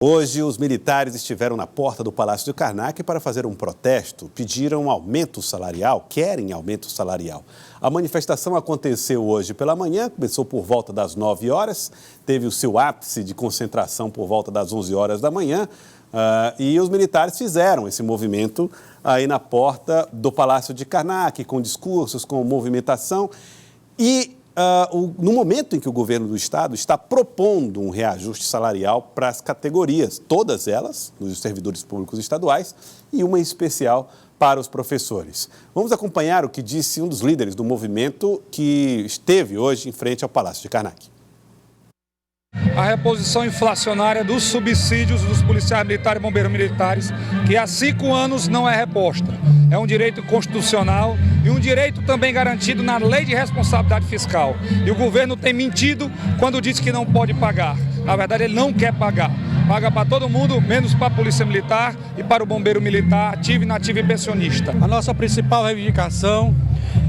Hoje, os militares estiveram na porta do Palácio de Karnak para fazer um protesto. Pediram aumento salarial, querem aumento salarial. A manifestação aconteceu hoje pela manhã, começou por volta das 9 horas, teve o seu ápice de concentração por volta das 11 horas da manhã. E os militares fizeram esse movimento aí na porta do Palácio de Karnak, com discursos, com movimentação. No momento em que o governo do estado está propondo um reajuste salarial para as categorias, todas elas, dos servidores públicos estaduais, e uma em especial para os professores. Vamos acompanhar o que disse um dos líderes do movimento que esteve hoje em frente ao Palácio de Karnak. A reposição inflacionária dos subsídios dos policiais militares e bombeiros militares, que há 5 anos não é reposta. É um direito constitucional e um direito também garantido na Lei de Responsabilidade Fiscal. E o governo tem mentido quando diz que não pode pagar. Na verdade, ele não quer pagar. Paga para todo mundo, menos para a Polícia Militar e para o bombeiro militar, ativo, inativo e pensionista. A nossa principal reivindicação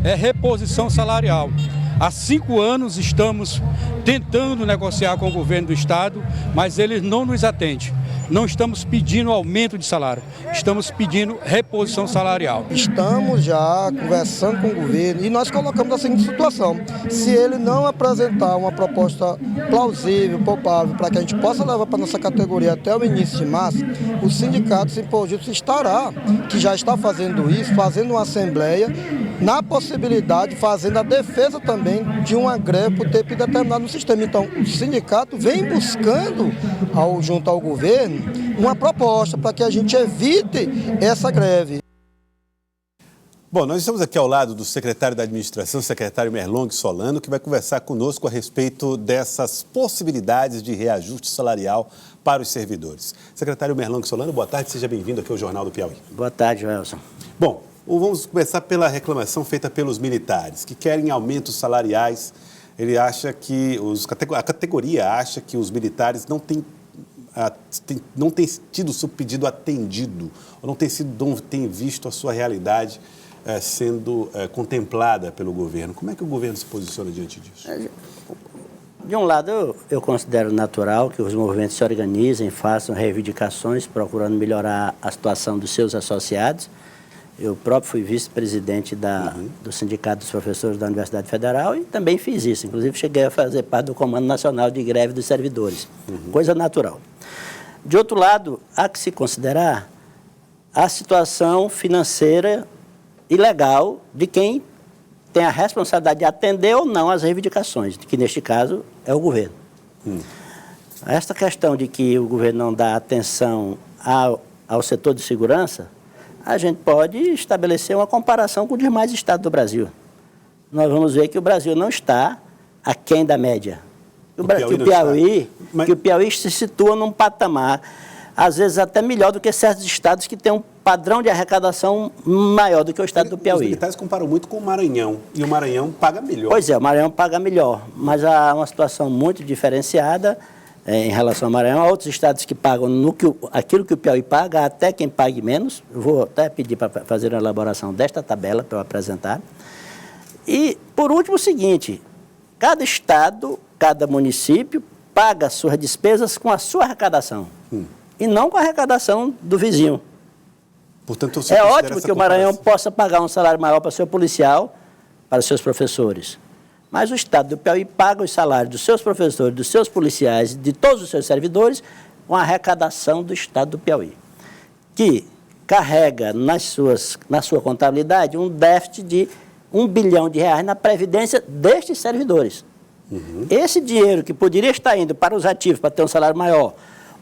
é reposição salarial. Há 5 anos estamos tentando negociar com o governo do estado, mas eles não nos atendem. Não estamos pedindo aumento de salário, estamos pedindo reposição salarial. Estamos já conversando com o governo e nós colocamos a seguinte situação: se ele não apresentar uma proposta plausível, palpável, para que a gente possa levar para a nossa categoria até o início de março, o sindicato Simpor Justo estará, que já está fazendo isso, fazendo uma assembleia, na possibilidade, fazendo a defesa também de uma greve por tempo determinado no sistema. Então, o sindicato vem buscando, junto ao governo, uma proposta para que a gente evite essa greve. Bom, nós estamos aqui ao lado do secretário da Administração, secretário Merlong Solano, que vai conversar conosco a respeito dessas possibilidades de reajuste salarial para os servidores. Secretário Merlong Solano, boa tarde, seja bem-vindo aqui ao Jornal do Piauí. Boa tarde, Joelson. Bom, vamos começar pela reclamação feita pelos militares, que querem aumentos salariais. Ele acha que, a categoria acha que os militares não têm tido o seu pedido atendido, ou não tem visto a sua realidade sendo contemplada pelo governo. Como é que o governo se posiciona diante disso? De um lado, eu considero natural que os movimentos se organizem, façam reivindicações, procurando melhorar a situação dos seus associados. Eu próprio fui vice-presidente do Sindicato dos Professores da Universidade Federal e também fiz isso. Inclusive, cheguei a fazer parte do Comando Nacional de Greve dos Servidores. Coisa natural. De outro lado, há que se considerar a situação financeira e legal de quem tem a responsabilidade de atender ou não as reivindicações, que neste caso é o governo. Esta questão de que o governo não dá atenção ao setor de segurança, a gente pode estabelecer uma comparação com os demais estados do Brasil. Nós vamos ver que o Brasil não está aquém da média. Que o Piauí se situa num patamar, às vezes até melhor do que certos estados que têm um padrão de arrecadação maior do que o estado do Piauí. Os militares comparam muito com o Maranhão, e o Maranhão paga melhor. Pois é, o Maranhão paga melhor, mas há uma situação muito diferenciada em relação ao Maranhão. Há outros estados que pagam aquilo que o Piauí paga, até quem pague menos. Eu vou até pedir para fazer uma elaboração desta tabela para eu apresentar. E, por último, o seguinte: cada estado, cada município paga suas despesas com a sua arrecadação e não com a arrecadação do vizinho. Portanto, é ótimo que o Maranhão possa pagar um salário maior para o seu policial, para os seus professores. Mas o estado do Piauí paga os salários dos seus professores, dos seus policiais, de todos os seus servidores, com a arrecadação do estado do Piauí, que carrega na sua contabilidade um déficit de R$1 bilhão na previdência destes servidores. Esse dinheiro que poderia estar indo para os ativos, para ter um salário maior,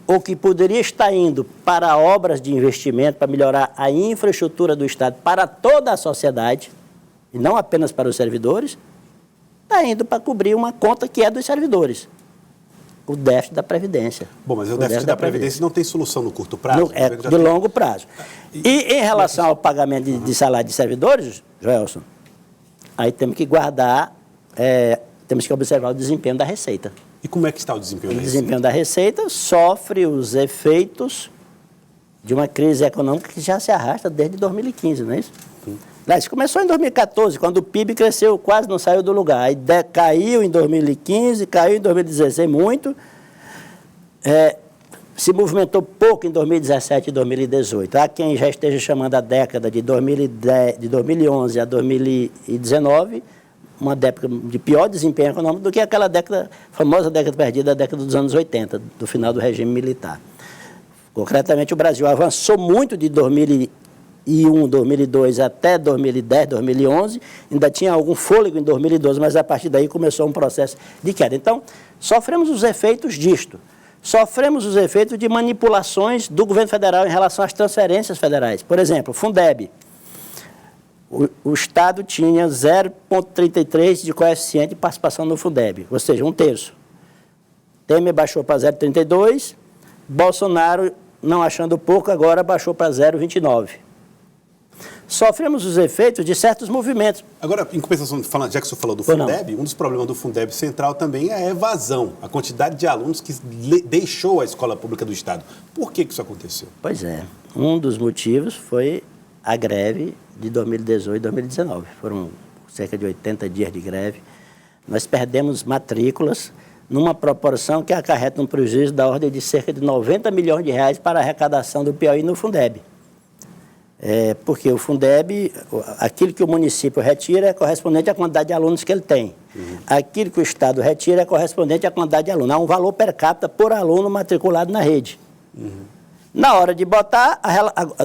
ou que poderia estar indo para obras de investimento, para melhorar a infraestrutura do estado para toda a sociedade, e não apenas para os servidores, está indo para cobrir uma conta que é dos servidores, o déficit da Previdência. Bom, mas o déficit da Previdência não tem solução no curto prazo? É de longo prazo. E em relação ao pagamento de salário de servidores, Joelson, aí temos que guardar, temos que observar o desempenho da Receita. E como é que está o desempenho da Receita? O desempenho da Receita sofre os efeitos de uma crise econômica que já se arrasta desde 2015, não é isso? Isso começou em 2014, quando o PIB cresceu, quase não saiu do lugar. Aí caiu em 2015, caiu em 2016 muito. se movimentou pouco em 2017 e 2018. Há quem já esteja chamando a década de 2011 a 2019 uma década de pior desempenho econômico do que aquela década, famosa década perdida, a década dos anos 80, do final do regime militar. Concretamente, o Brasil avançou muito de 2001, 2002 até 2010, 2011, ainda tinha algum fôlego em 2012, mas a partir daí começou um processo de queda. Então, sofremos os efeitos disto. Sofremos os efeitos de manipulações do governo federal em relação às transferências federais. Por exemplo, Fundeb. O Estado tinha 0,33 de coeficiente de participação no Fundeb, ou seja, 1/3. Temer baixou para 0,32, Bolsonaro, não achando pouco, agora baixou para 0,29. Sofremos os efeitos de certos movimentos. Agora, em compensação, já que o senhor falou do Fundeb, um dos problemas do Fundeb Central também é a evasão, a quantidade de alunos que deixou a escola pública do Estado. Por que isso aconteceu? Pois é, um dos motivos foi a greve de 2018 e 2019. Foram cerca de 80 dias de greve. Nós perdemos matrículas numa proporção que acarreta um prejuízo da ordem de cerca de 90 milhões de reais para a arrecadação do Piauí no Fundeb. Porque o Fundeb, aquilo que o município retira é correspondente à quantidade de alunos que ele tem. Aquilo que o Estado retira é correspondente à quantidade de alunos. Há um valor per capita por aluno matriculado na rede. Na hora de botar,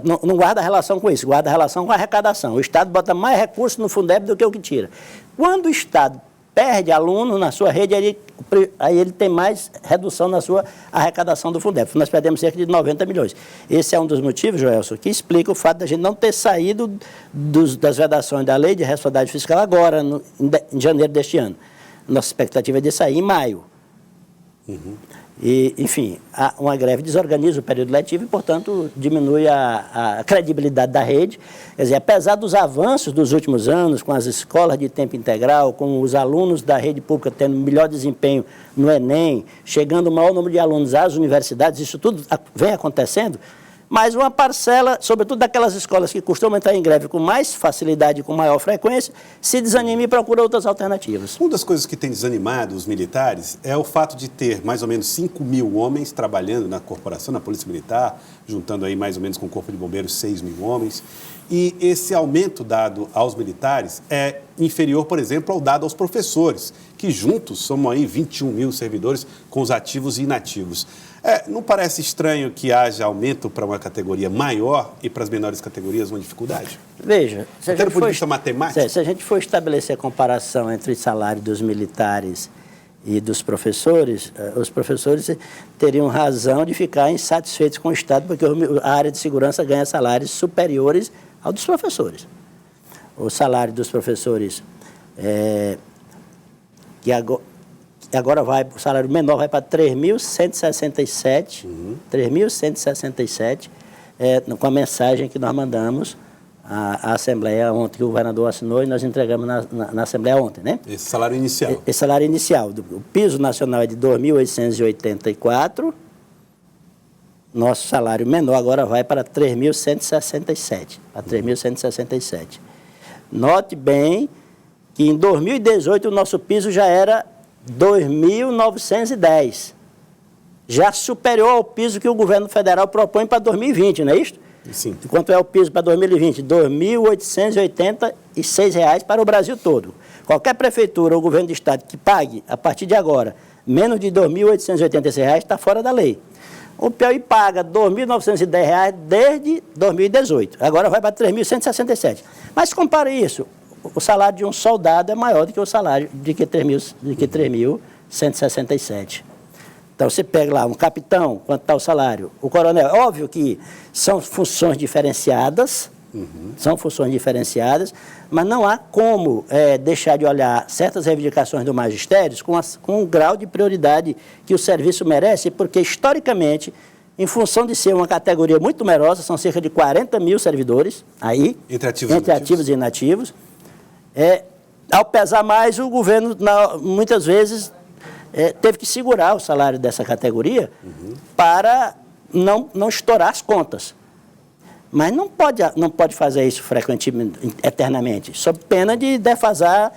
não guarda relação com isso, guarda relação com a arrecadação. O Estado bota mais recursos no Fundeb do que o que tira. Quando o Estado perde aluno na sua rede, aí ele tem mais redução na sua arrecadação do Fundeb. Nós perdemos cerca de 90 milhões. Esse é um dos motivos, Joelson, que explica o fato de a gente não ter saído das vedações da lei de responsabilidade fiscal agora, em janeiro deste ano. Nossa expectativa é de sair em maio. E, enfim, uma greve desorganiza o período letivo e, portanto, diminui a credibilidade da rede. Quer dizer, apesar dos avanços dos últimos anos, com as escolas de tempo integral, com os alunos da rede pública tendo melhor desempenho no Enem, chegando o maior número de alunos às universidades, isso tudo vem acontecendo, mas uma parcela, sobretudo daquelas escolas que costumam entrar em greve com mais facilidade e com maior frequência, se desanima e procura outras alternativas. Uma das coisas que tem desanimado os militares é o fato de ter mais ou menos 5 mil homens trabalhando na corporação, na Polícia Militar, juntando aí mais ou menos com o Corpo de Bombeiros 6 mil homens. E esse aumento dado aos militares é inferior, por exemplo, ao dado aos professores, que juntos somam aí 21 mil servidores com os ativos e inativos. Não parece estranho que haja aumento para uma categoria maior e para as menores categorias uma dificuldade? Veja, se a gente for estabelecer a comparação entre o salário dos militares e dos professores, os professores teriam razão de ficar insatisfeitos com o Estado, porque a área de segurança ganha salários superiores ao dos professores. O salário dos professores, agora o salário menor vai para 3.167, 3.167, com a mensagem que nós mandamos à Assembleia ontem, que o governador assinou e nós entregamos na Assembleia ontem, né? Esse salário inicial. Esse salário inicial. O piso nacional é de 2.884, nosso salário menor agora vai para 3.167, para 3.167. Note bem que em 2018 o nosso piso já era 2.910. Já superior ao piso que o governo federal propõe para 2020, não é isso? Sim. Quanto é o piso para 2020? R$ 2.886 para o Brasil todo. Qualquer prefeitura ou governo de estado que pague, a partir de agora, menos de R$ 2.886 está fora da lei. O Piauí paga R$ 2.910 desde 2018. Agora vai para 3.167. Mas compare isso. O salário de um soldado é maior do que o salário de que 3.167. Então, você pega lá um capitão, quanto está o salário? O coronel, óbvio que são funções diferenciadas, mas não há como deixar de olhar certas reivindicações do magistério com o grau de prioridade que o serviço merece, porque, historicamente, em função de ser uma categoria muito numerosa, são cerca de 40 mil servidores aí, entre ativos e inativos, ao pesar mais, o governo, muitas vezes, teve que segurar o salário dessa categoria para não estourar as contas. Mas não pode fazer isso frequentemente, eternamente, sob pena de defasar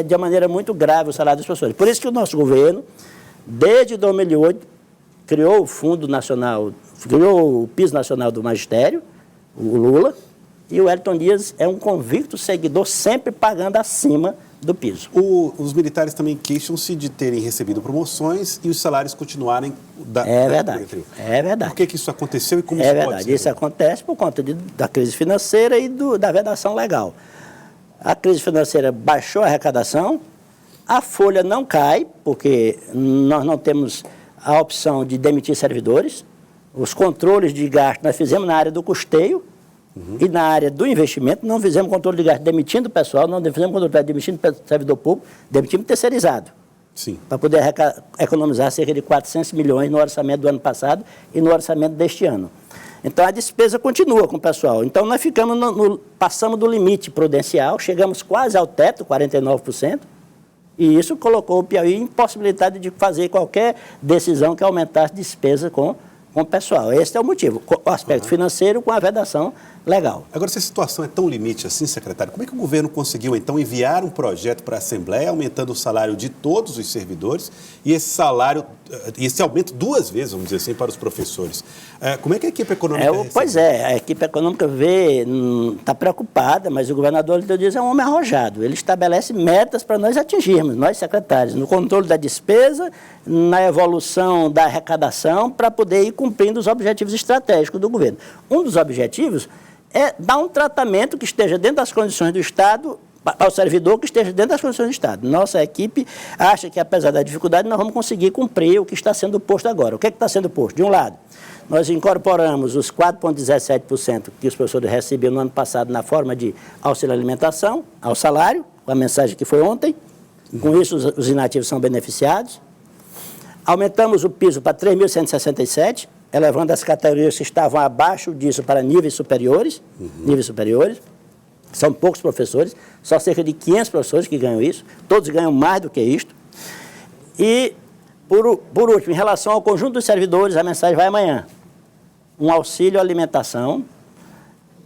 de uma maneira muito grave o salário dos professores. Por isso que o nosso governo, desde 2008, criou o Fundo Nacional, criou o Piso Nacional do Magistério, o Lula, e o Wellington Dias é um convicto seguidor, sempre pagando acima do piso. Os militares também queixam-se de terem recebido promoções e os salários continuarem... É verdade. Por que isso aconteceu e como isso pode ser? É verdade. Isso acontece por conta da crise financeira e da vedação legal. A crise financeira baixou a arrecadação, a folha não cai, porque nós não temos a opção de demitir servidores. Os controles de gasto nós fizemos na área do custeio, e na área do investimento, não fizemos controle de gasto demitindo o pessoal, não fizemos controle de gasto demitindo o servidor público, demitimos terceirizado. Sim. Para poder economizar cerca de 400 milhões no orçamento do ano passado e no orçamento deste ano. Então, a despesa continua com o pessoal. Então, nós ficamos passamos do limite prudencial, chegamos quase ao teto, 49%, e isso colocou o Piauí em possibilidade de fazer qualquer decisão que aumentasse despesa com o pessoal. Esse é o motivo, o aspecto financeiro com a vedação legal. Agora, se a situação é tão limite assim, secretário, como é que o governo conseguiu, então, enviar um projeto para a Assembleia, aumentando o salário de todos os servidores e esse aumento 2 vezes, vamos dizer assim, para os professores? Como é que a equipe econômica Pois é, a equipe econômica está preocupada, mas o governador Wellington Dias é um homem arrojado. Ele estabelece metas para nós atingirmos, nós secretários, no controle da despesa, na evolução da arrecadação, para poder ir cumprindo os objetivos estratégicos do governo. Um dos objetivos é dar um tratamento que esteja dentro das condições do Estado, ao servidor que esteja dentro das condições do Estado. Nossa equipe acha que, apesar da dificuldade, nós vamos conseguir cumprir o que está sendo posto agora. O que está sendo posto? De um lado, nós incorporamos os 4,17% que os professores recebiam no ano passado na forma de auxílio alimentação, ao salário, com a mensagem que foi ontem. Com isso, os inativos são beneficiados. Aumentamos o piso para 3.167, elevando as categorias que estavam abaixo disso para níveis superiores. Níveis superiores. São poucos professores, só cerca de 500 professores que ganham isso. Todos ganham mais do que isto. E, por último, em relação ao conjunto dos servidores, a mensagem vai amanhã. Um auxílio alimentação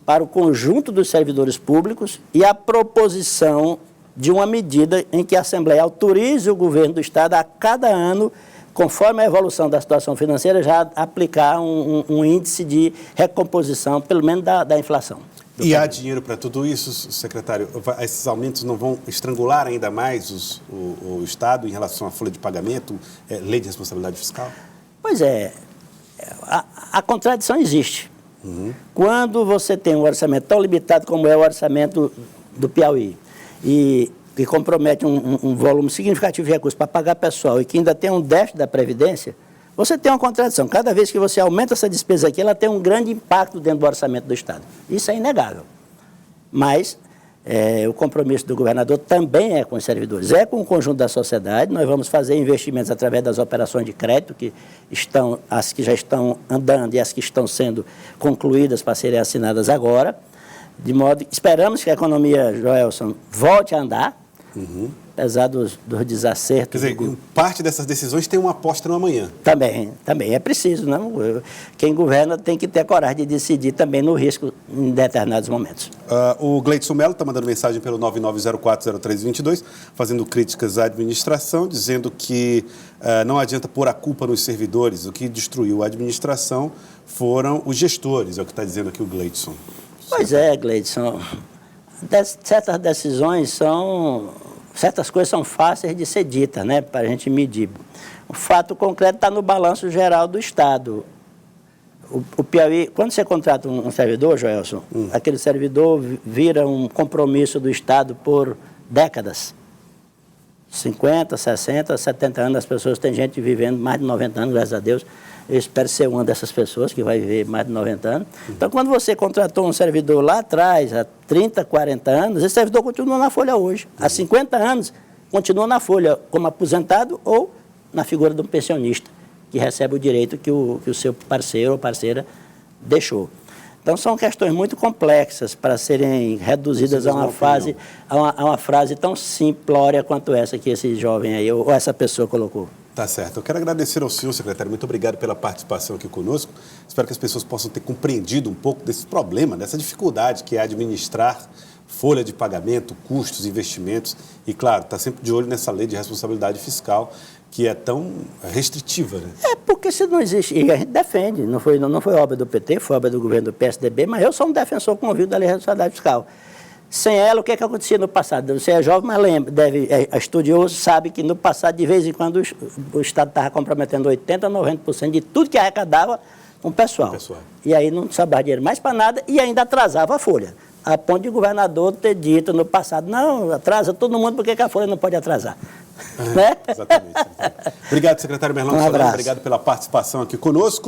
para o conjunto dos servidores públicos e a proposição de uma medida em que a Assembleia autorize o governo do Estado a cada ano, conforme a evolução da situação financeira, já aplicar um índice de recomposição, pelo menos da inflação. E há dinheiro para tudo isso, secretário? Esses aumentos não vão estrangular ainda mais o Estado em relação à folha de pagamento, lei de responsabilidade fiscal? Pois é, a contradição existe. Quando você tem um orçamento tão limitado como é o orçamento do Piauí, e que compromete um volume significativo de recursos para pagar pessoal e que ainda tem um déficit da Previdência, você tem uma contradição. Cada vez que você aumenta essa despesa aqui, ela tem um grande impacto dentro do orçamento do Estado. Isso é inegável. Mas o compromisso do governador também é com os servidores, é com o conjunto da sociedade. Nós vamos fazer investimentos através das operações de crédito, as que já estão andando e as que estão sendo concluídas para serem assinadas agora. De modo que esperamos que a economia, Joelson, volte a andar, apesar dos desacertos. Quer dizer, parte dessas decisões tem uma aposta no amanhã. Também é preciso, não? Quem governa tem que ter a coragem de decidir também no risco em determinados momentos. O Gleidson Mello está mandando mensagem pelo 99040322, fazendo críticas à administração, dizendo que não adianta pôr a culpa nos servidores, o que destruiu a administração foram os gestores, é o que está dizendo aqui o Gleidson. Pois é, Gleidson. Certas decisões certas coisas são fáceis de ser ditas, né, para a gente medir. O fato concreto está no balanço geral do Estado. O Piauí, quando você contrata um servidor, Joelson, aquele servidor vira um compromisso do Estado por décadas. 50, 60, 70 anos, as pessoas, tem gente vivendo mais de 90 anos, graças a Deus. Eu espero ser uma dessas pessoas que vai viver mais de 90 anos. Então, quando você contratou um servidor lá atrás, há 30, 40 anos, esse servidor continua na folha hoje. Há 50 anos, continua na folha como aposentado ou na figura de um pensionista, que recebe o direito que o seu parceiro ou parceira deixou. Então, são questões muito complexas para serem reduzidas a uma frase tão simplória quanto essa que esse jovem aí, ou essa pessoa colocou. Tá certo. Eu quero agradecer ao senhor, secretário. Muito obrigado pela participação aqui conosco. Espero que as pessoas possam ter compreendido um pouco desse problema, dessa dificuldade que é administrar folha de pagamento, custos, investimentos. E, claro, está sempre de olho nessa lei de responsabilidade fiscal que é tão restritiva, né? É porque se não existe, e a gente defende, não foi obra do PT, foi obra do governo do PSDB, mas eu sou um defensor convicto da lei de responsabilidade fiscal. Sem ela, o que acontecia no passado? Você é jovem, mas lembra, é estudioso, sabe que no passado, de vez em quando, o Estado estava comprometendo 80% a 90% de tudo que arrecadava com o pessoal. E aí não sobrava dinheiro mais para nada e ainda atrasava a folha. A ponto de o governador ter dito no passado, não, atrasa todo mundo, por que a folha não pode atrasar? Né? Exatamente. Obrigado, secretário Merlão Solano, obrigado pela participação aqui conosco.